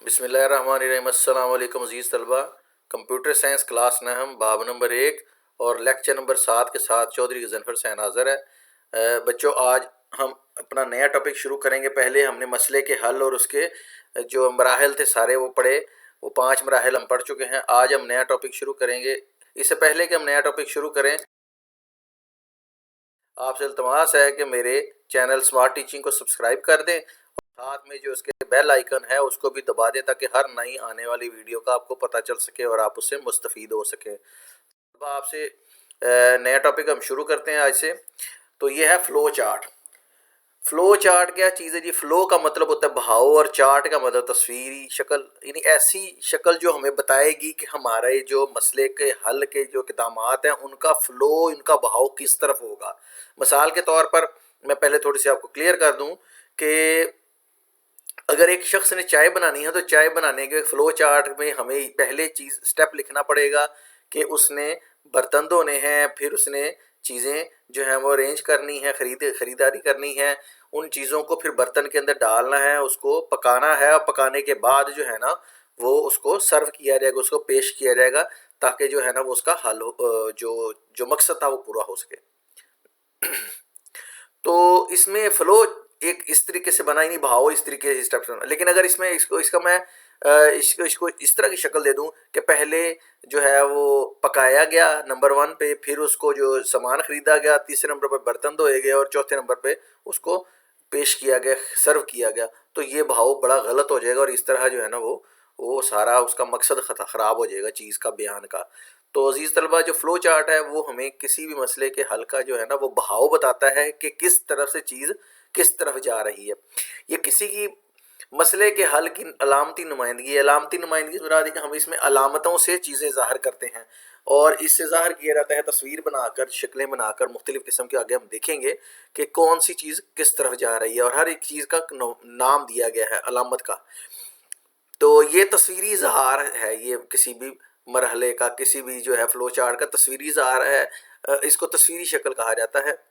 बिस्मिल्लाहिर्रहमानिर्रहीम। अस्सलाम वालेकुम अज़ीज़ तलबा। कंप्यूटर साइंस क्लास में हम बाब नंबर 1 और लेक्चर नंबर 7 के साथ चौधरी गज़नफ़र हुसैन हाज़िर है। बच्चों, आज हम अपना नया टॉपिक शुरू करेंगे। पहले हमने मसले के हल और उसके जो मराहिल थे सारे वो पढ़े, वो 5 मराहिल हम पढ़ चुके हैं। आज हम नया टॉपिक शुरू करेंगे। इससे पहले कि हम नया टॉपिक शुरू करें, आपसे इल्तमास है कि मेरे चैनल स्मार्ट टीचिंग को सब्सक्राइब कर दें, साथ में जो उसके बेल आइकन है उसको भी दबा दें ताकि हर नई आने वाली वीडियो का आपको पता चल सके और आप उससे मुस्तफ़ीद हो सकें। अब आपसे नया टॉपिक हम शुरू करते हैं आज से। तो ये है फ़्लो चार्ट। फ़्लो चार्ट क्या चीज़ है जी? फ़्लो का मतलब होता है बहाव और चार्ट का मतलब तस्वीरी शक्ल, यानी ऐसी शक्ल जो हमें बताएगी कि हमारे जो मसले के हल के जो इक़दामात हैं उनका फ़्लो, उनका बहाव किस तरफ होगा। मिसाल के तौर पर मैं पहले थोड़ी सी आपको क्लियर कर दूं कि अगर एक शख्स ने चाय बनानी है तो चाय बनाने के फ़्लो चार्ट में हमें पहले चीज़ स्टेप लिखना पड़ेगा कि उसने बर्तन धोने हैं, फिर उसने चीज़ें जो हैं वो अरेंज करनी है, ख़रीदारी करनी है, उन चीज़ों को फिर बर्तन के अंदर डालना है, उसको पकाना है, और पकाने के बाद जो है ना वो उसको सर्व किया जाएगा, उसको पेश किया जाएगा ताकि जो है ना वो उसका हल जो जो मकसद था वो पूरा हो सके। तो इसमें फ्लो एक इस तरीके से बना ही नहीं, भाव इस तरीके से स्टेप्स बना। लेकिन अगर इसमें इसका मैं इसको इस तरह की शक्ल दे दूं कि पहले जो है वो पकाया गया नंबर 1 पे, फिर उसको जो सामान खरीदा गया, तीसरे नंबर पे बर्तन धोए गए और चौथे नंबर पे उसको पेश किया गया, सर्व किया गया, तो ये भाव बड़ा गलत हो जाएगा और इस तरह जो है ना वो सारा उसका मकसद ख़राब हो जाएगा चीज़ का, बयान का। तो अजीज़ तलबा, जो फ़्लो चार्ट है वो हमें किसी भी मसले के हल का जो है ना वो बहाव बताता है कि किस तरफ से चीज़ किस तरफ जा रही है। ये किसी की मसले के हल की अलामती नुमाइंदगी मुराद है कि हम इसमें अलामतों से चीज़ें ज़ाहिर करते हैं और इससे ज़ाहिर किया जाता है तस्वीर बनाकर, शक्लें बनाकर, मुख्तलिफ़ किस्म के। आगे हम देखेंगे कि कौन सी चीज़ किस तरफ जा रही है और हर एक चीज़ का नाम दिया गया है अलामत का। तो ये तस्वीरी इजहार है, ये किसी भी मरहले का, किसी भी जो है फ़्लो चार्ट का तस्वीरी इजहार है। इसको तस्वीरी शक्ल कहा जाता है।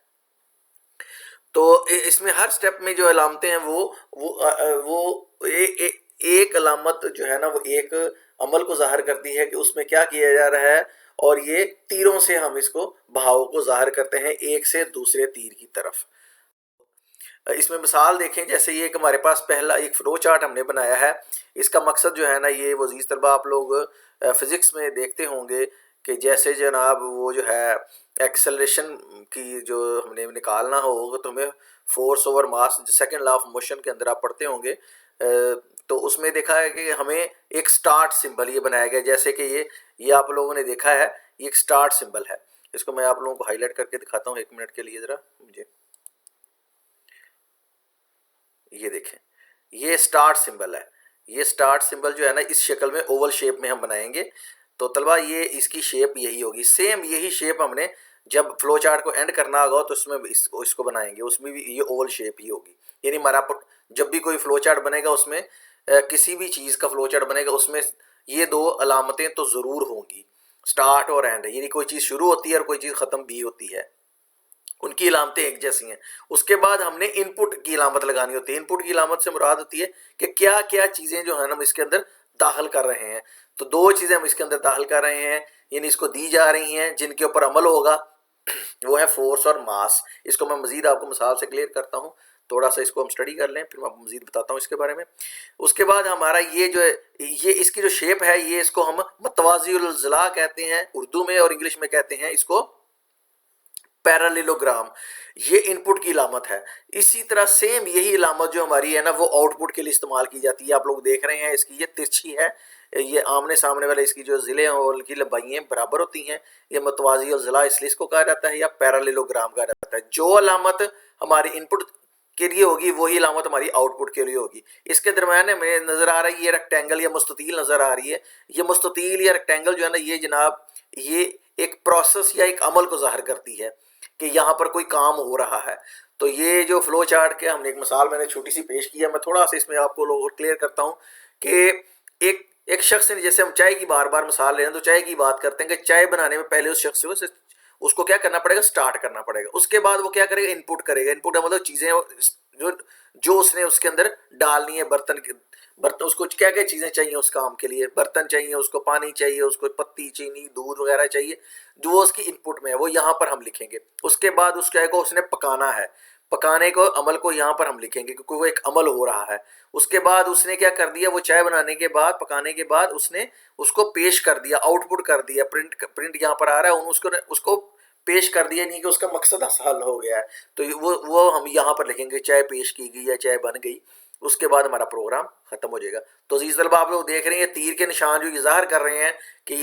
तो इसमें हर स्टेप में जो अलामतें हैं वो एक अलामत जो है ना वो एक अमल को ज़ाहिर करती है कि उसमें क्या किया जा रहा है, और ये तीरों से हम इसको बहाव को ज़ाहिर करते हैं एक से दूसरे तीर की तरफ। इसमें मिसाल देखें, जैसे ये कि हमारे पास पहला एक फ़्लो चार्ट हमने बनाया है। इसका मकसद जो है ना, ये वज़ीज़ तलबा आप लोग फ़िज़िक्स में देखते होंगे कि जैसे जनाब वो जो है एक्सेलरेशन की जो हमने निकालना होगा तो हमें force over mass, second law of motion के अंदर आप पढ़ते होंगे। तो उसमें देखा है कि हमें एक स्टार्ट सिंबल ये बनाया गया, जैसे कि ये आप लोगों ने देखा है, ये एक स्टार्ट सिंबल है। इसको मैं आप लोगों को हाईलाइट करके दिखाता हूँ 1 मिनट के लिए ज़रा मुझे। ये देखें, ये स्टार्ट सिंबल है। ये स्टार्ट सिंबल जो है ना इस शक्ल में ओवल शेप में हम बनाएंगे। तो तलबा ये इसकी शेप यही होगी, सेम यही शेप हमने जब फ्लो चार्ट को एंड करना होगा तो उसमें इसको बनाएंगे, उसमें भी ये ओवल शेप ही होगी। यानी हमारा जब भी कोई फ्लो चार्ट बनेगा उसमें किसी भी चीज़ का फ्लो चार्ट बनेगा उसमें ये 2 अलामतें तो ज़रूर होंगी, स्टार्ट और एंड। यानी कोई चीज़ शुरू होती है और कोई चीज़ ख़त्म भी होती है, उनकी इलामतें एक जैसी हैं। उसके बाद हमने इनपुट की इलामत लगानी होती है। इनपुट की इलामत से मुराद होती है कि क्या क्या चीज़ें जो है ना हम इसके अंदर दाखिल कर रहे हैं। तो 2 चीज़ें हम इसके अंदर दाखिल कर रहे हैं, यानी इसको दी जा रही हैं जिनके ऊपर अमल होगा, वो है फोर्स और मास। इसको मैं मज़ीद आपको मिसाल से क्लियर करता हूँ, थोड़ा सा इसको हम स्टडी कर लें, फिर मैं आपको मज़ीद बताता हूँ इसके बारे में। उसके बाद हमारा ये जो है, ये इसकी जो शेप है, ये इसको हम मतवाज़िउल अज़ला कहते हैं उर्दू में, और इंग्लिश में कहते हैं इसको पैरालेलोग्राम। ये इनपुट की इलामत है। इसी तरह सेम यही इलामत जो हमारी है ना वो आउटपुट के लिए इस्तेमाल की जाती है। आप लोग देख रहे हैं इसकी ये तिरछी है, ये आमने सामने वाले इसकी जो ज़िले हैं और उनकी लंबाइयाँ बराबर होती हैं। ये मतवाज़ी और ज़िला इसलिए इसको कहा जाता है, या पैरालेलोग्राम कहा जाता है। जो अलामत हमारी इनपुट के लिए होगी वही अलामत हमारी आउटपुट के लिए होगी। इसके दरम्यान में नज़र आ रहा है ये रेक्टेंगल या मुस्ततील नज़र आ रही है। ये मुस्ततील या रेक्टेंगल जो है ना ये जनाब ये एक प्रोसेस या एक अमल को ज़ाहिर करती है कि यहाँ पर कोई काम हो रहा है। तो ये जो फ्लो चार्ट के हमने एक मिसाल मैंने छोटी सी पेश की है, मैं थोड़ा सा इसमें आपको क्लियर करता हूँ कि एक शख्स ने, जैसे हम चाय की बार बार मिसाल ले रहे हैं तो चाय की बात करते हैं कि चाय बनाने में पहले उस शख्स को उसको क्या करना पड़ेगा, स्टार्ट करना पड़ेगा। उसके बाद वो क्या करेगा, इनपुट करेगा। इनपुट मतलब चीज़ें जो उसने उसके अंदर डालनी है, बर्तन برتن उसको क्या क्या चीज़ें चाहिए उस काम के लिए, बर्तन चाहिए उसको, पानी चाहिए उसको, पत्ती, चीनी, दूध वगैरह चाहिए, जो वो उसकी इनपुट में है वो यहाँ पर हम लिखेंगे। उसके बाद उस चाय को उसने पकाना है, पकाने को अमल को यहाँ पर हम लिखेंगे क्योंकि वो एक अमल हो रहा है। उसके बाद उसने क्या कर दिया, वो चाय बनाने के बाद, पकाने के बाद उसने उसको पेश कर दिया, आउटपुट कर दिया, प्रिंट यहाँ पर आ रहा है, उसको उसको पेश कर दिया, नहीं कि उसका मकसद हल हो गया है। तो वो हम यहाँ पर लिखेंगे चाय पेश की गई या चाय बन गई, उसके बाद हमारा प्रोग्राम खत्म हो जाएगा। तो अजीज तलबा आप लोग देख रहे हैं तीर के निशान जो इज़हार कर रहे हैं कि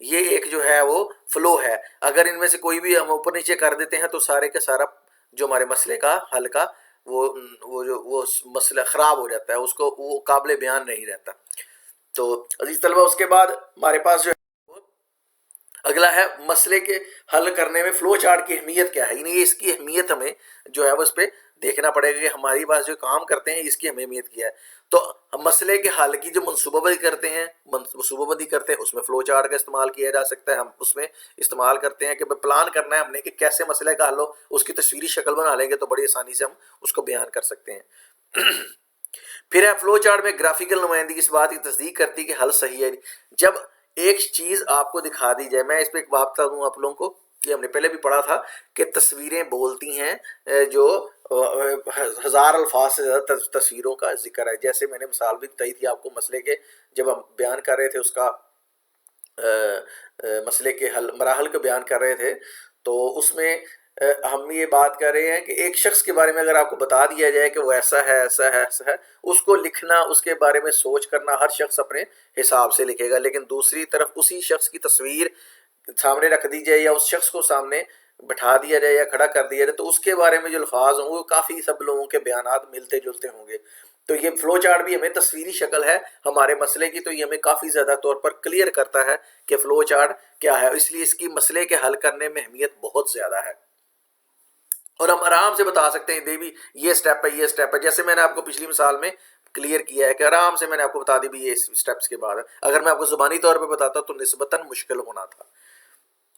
ये एक जो है वो फ्लो है। अगर इनमें से कोई भी हम ऊपर नीचे कर देते हैं तो सारे का सारा जो हमारे मसले का हल का वो मसला ख़राब हो जाता है, उसको वो काबिल बयान नहीं रहता। तो अजीज तलबा उसके बाद हमारे पास जो अगला है मसले के हल करने में फ्लो चार्ट की अहमियत क्या है, यानी इसकी अहमियत हमें जो है वो इस पर देखना पड़ेगा कि हमारी पास जो काम करते हैं इसकी हमें अहमियत क्या है। तो हम मसले के हल की जो मनसूबाबंदी करते हैं, मनसूबाबंदी करते हैं उसमें फ्लो चार्ट का इस्तेमाल किया जा सकता है। हम उसमें इस्तेमाल करते हैं कि प्लान करना है हमने कि कैसे मसले का हल हो, उसकी तस्वीरी शक्ल बना लेंगे तो बड़ी आसानी से हम उसको बयान कर सकते हैं। फिर है फ्लो चार्ट में ग्राफिकल नुमाइंदगी इस बात की तस्दीक करती है कि हल सही है। जब एक चीज़ आपको दिखा दी जाए, मैं इस पर एक बात बता दूँ आप लोगों को, ये हमने पहले भी पढ़ा था कि तस्वीरें बोलती हैं जो हज़ार अल्फाज से ज़्यादा तस्वीरों का जिक्र है। जैसे मैंने मिसाल भी बताई थी आपको मसले के, जब हम बयान कर रहे थे उसका मसले के हल मराहल को बयान कर रहे थे, तो उसमें हम ये बात कर रहे हैं कि एक शख्स के बारे में अगर आपको बता दिया जाए कि वो ऐसा है ऐसा है ऐसा है, उसको लिखना, उसके बारे में सोच करना हर शख्स अपने हिसाब से लिखेगा। लेकिन दूसरी तरफ उसी शख्स की तस्वीर सामने रख दी जाए या उस शख्स को सामने बैठा दिया जाए या खड़ा कर दिया जाए तो उसके बारे में जो अल्फाज होंगे वो काफ़ी सब लोगों के बयानात मिलते जुलते होंगे। तो ये फ्लो चार्ट भी हमें तस्वीरी शक्ल है हमारे मसले की, तो ये हमें काफ़ी ज़्यादा तौर पर क्लियर करता है कि फ्लो चार्ट क्या है, इसलिए इसकी मसले के हल करने में अहमियत बहुत ज़्यादा है और हम आराम से बता सकते हैं देवी ये स्टेप है ये स्टेप है। जैसे मैंने आपको पिछली मिसाल में क्लियर किया है कि आराम से मैंने आपको बता दी भी ये स्टेप्स के बाद, अगर मैं आपको ज़ुबानी तौर पर बताता तो निस्बतन मुश्किल होना था।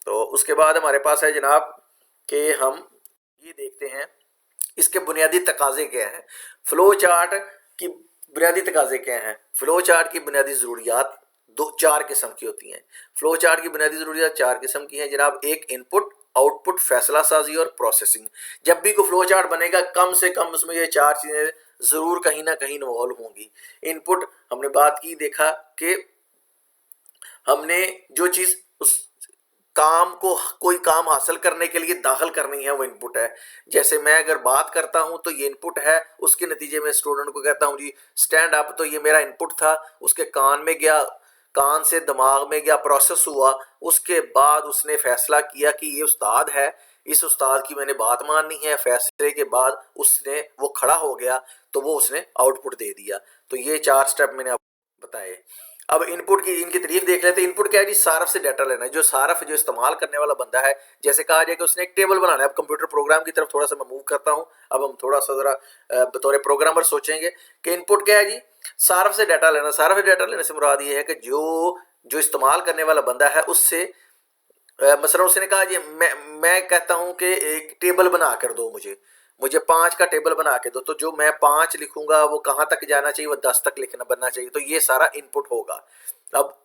तो उसके बाद हमारे पास है जनाब कि हम ये देखते हैं इसके बुनियादी तकाजे क्या हैं। फ्लो चार्ट की बुनियादी तकाजे क्या हैं? फ्लो चार्ट की बुनियादी ज़रूरियात चार किस्म की होती हैं। फ्लो चार्ट की बुनियादी ज़रूरियात चार किस्म की हैं जनाब। एक इनपुट, आउटपुट, फैसला साजी और प्रोसेसिंग। जब भी कोई फ्लो चार्ट बनेगा कम से कम उसमें ये चार चीज़ें ज़रूर कहीं ना कहीं इन्वॉल्व होंगी। इनपुट हमने बात की, देखा कि हमने जो चीज़ उस काम को कोई काम हासिल करने के लिए दाखिल करनी है वो इनपुट है। जैसे मैं अगर बात करता हूँ तो ये इनपुट है, उसके नतीजे में स्टूडेंट को कहता हूँ जी स्टैंड अप, तो ये मेरा इनपुट था, उसके कान में गया, कान से दिमाग में गया, प्रोसेस हुआ, उसके बाद उसने फैसला किया कि ये उस्ताद है, इस उस्ताद की मैंने बात माननी है। फैसले के बाद उसने वो खड़ा हो गया तो वो उसने आउटपुट दे दिया। तो ये चार स्टेप मैंने आपको बताए। अब इनपुट की इनकी तारीफ देख लेते हैं। इनपुट क्या है जी? सारफ से डाटा लेना है। जो सारफ जो इस्तेमाल करने वाला बंदा है, जैसे कहा जाए कि उसने एक टेबल बनाना है। अब कंप्यूटर प्रोग्राम की तरफ थोड़ा सा मैं मूव करता हूँ। अब हम थोड़ा सा ज़रा बतौर प्रोग्रामर सोचेंगे कि इनपुट क्या है जी? सारफ से डाटा लेना। सारफ से डाटा लेने से मुराद ये है कि जो इस्तेमाल करने वाला बंदा है उससे मसलन उसने कहा जी मैं कहता हूँ कि एक टेबल बना कर दो, मुझे 5 का टेबल बना के दो। तो जो मैं 5 लिखूंगा वो कहाँ तक जाना चाहिए? वो 10 तक लिखना बनना चाहिए। तो ये सारा इनपुट होगा। अब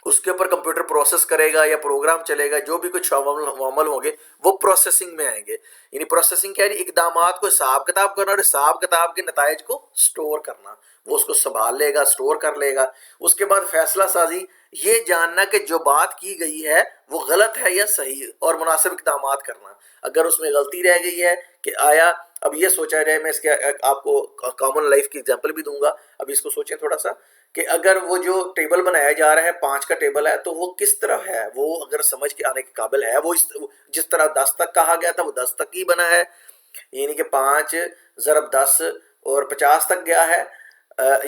उसके ऊपर कंप्यूटर प्रोसेस करेगा या प्रोग्राम चलेगा, जो भी कुछ अमल होंगे वो प्रोसेसिंग में आएंगे। यानी प्रोसेसिंग क्या है? इकदामात को हिसाब किताब करना और हिसाब किताब के नताइज को स्टोर करना। वो उसको संभाल लेगा, स्टोर कर लेगा। उसके बाद फैसला साजी, ये जानना कि जो बात की गई है वो गलत है या सही, और मुनासिब इकदामात करना। अगर उसमें गलती रह गई है कि आया, अब ये सोचा जाए, मैं इसके आपको कॉमन लाइफ की एग्जांपल भी दूंगा। अब इसको सोचें थोड़ा सा कि अगर वो जो टेबल बनाया जा रहा है 5 का टेबल है, तो वो किस तरह है, वो अगर समझ के आने के काबिल है, वो जिस तरह 10 तक कहा गया था वो 10 तक ही बना है, यानी कि 5 ज़रब 10 और 50 तक गया है,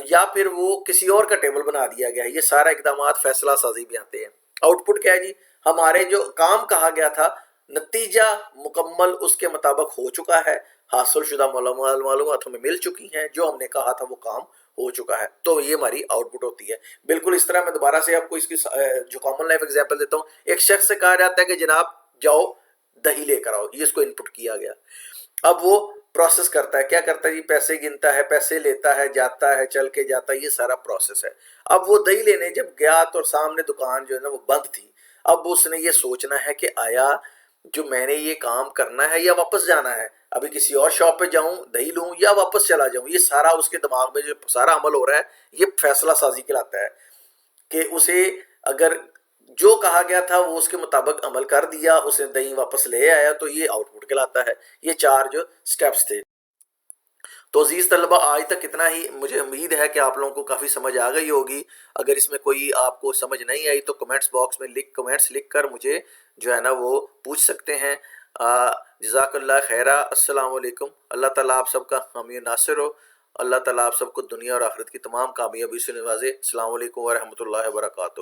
या फिर वो किसी और का टेबल बना दिया गया है। ये सारा इकदामात फैसला साजी में आते हैं। आउटपुट क्या है जी? हमारे जो काम कहा गया था नतीजा मुकम्मल उसके मुताबिक हो चुका है, हासिल शुदा मालूमात हमें मिल चुकी हैं, जो हमने कहा था वो काम हो चुका है। तो ये हमारी आउटपुट होती है। बिल्कुल इस तरह मैं दोबारा से आपको इसकी जो कॉमन लाइफ एग्जांपल देता हूँ। एक शख्स से कहा जाता है कि जनाब जाओ दही लेकर आओ, ये इसको इनपुट किया गया। अब वो پروسیس کرتا ہے. کیا کرتا ہے جی؟ پیسے گنتا ہے، پیسے لیتا ہے، جاتا ہے، چل کے جاتا ہے، یہ سارا پروسیس ہے. اب وہ دہی لینے جب گیا تو سامنے دکان جو ہے نا وہ بند تھی. اب اس نے یہ سوچنا ہے کہ آیا جو میں نے یہ کام کرنا ہے یا واپس جانا ہے، ابھی کسی اور شاپ پہ جاؤں دہی لوں یا واپس چلا جاؤں. یہ سارا اس کے دماغ میں جو سارا عمل ہو رہا ہے یہ فیصلہ سازی کہلاتا ہے کہ اسے اگر جو کہا گیا تھا وہ اس کے مطابق عمل کر دیا، اسے دہی واپس لے آیا، تو یہ آؤٹ پٹ کہلاتا ہے. یہ 4 جو سٹیپس تھے. تو عزیز طلبہ آج تک اتنا ہی. مجھے امید ہے کہ آپ لوگوں کو کافی سمجھ آ گئی ہوگی. اگر اس میں کوئی آپ کو سمجھ نہیں آئی تو کمنٹس باکس میں کمنٹس لکھ کر مجھے جو ہے نا وہ پوچھ سکتے ہیں. جزاک اللہ خیرہ. السلام علیکم. اللہ تعالیٰ آپ سب کا حامی و ناصر ہو. اللہ تعالیٰ آپ سب کو دنیا اور آخرت کی تمام کامیابی سے نوازے. السلام علیکم ورحمۃ اللہ وبرکاتہ.